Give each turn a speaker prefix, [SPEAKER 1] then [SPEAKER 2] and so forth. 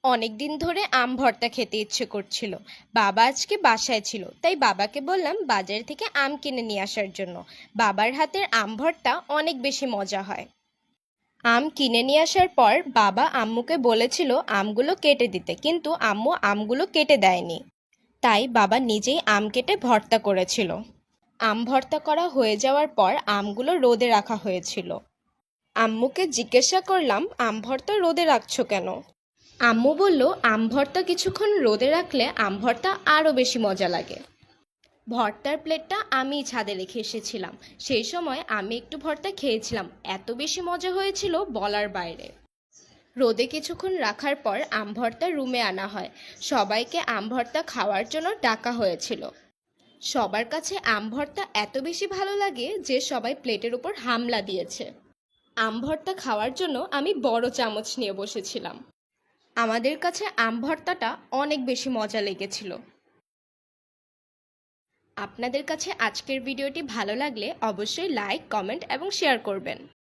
[SPEAKER 1] অনেক দিন ধরে আম ভর্তা খেতে ইচ্ছে করছিল। বাবা আজকে বাসায় ছিল, তাই বাবাকে বললাম বাজার থেকে আম কিনে নিয়ে আসার জন্য। বাবার হাতের আম ভর্তা অনেক বেশি মজা হয়। আম কিনে নিয়ে আসার পর বাবা আম্মুকে বলেছিল আমগুলো কেটে দিতে, কিন্তু আম্মু আমগুলো কেটে দেয়নি। তাই বাবা নিজেই আম কেটে ভর্তা করেছিল। আম ভর্তা করা হয়ে যাওয়ার পর আমগুলো রোদে রাখা হয়েছিল। আম্মুকে জিজ্ঞাসা করলাম, আম ভর্তা রোদে রাখছো কেন? আম্মু বলল, আম ভর্তা কিছুক্ষণ রোদে রাখলে আম ভর্তা আরও বেশি মজা লাগে। ভর্তার প্লেটটা আমিই ছাদে রেখে এসেছিলাম। সেই সময় আমি একটু ভর্তা খেয়েছিলাম, এত বেশি মজা হয়েছিল বলার বাইরে। রোদে কিছুক্ষণ রাখার পর আম ভর্তা রুমে আনা হয়। সবাইকে আম ভর্তা খাওয়ার জন্য ডাকা হয়েছিল। সবার কাছে আম ভর্তা এত বেশি ভালো লাগে যে সবাই প্লেটের উপর হামলা দিয়েছে। আম ভর্তা খাওয়ার জন্য আমি বড় চামচ নিয়ে বসেছিলাম। আমাদের কাছে আম ভর্তাটা অনেক বেশি মজা লেগেছিল। আপনাদের কাছে আজকের ভিডিওটি ভালো লাগলে অবশ্যই লাইক, কমেন্ট এবং শেয়ার করবেন।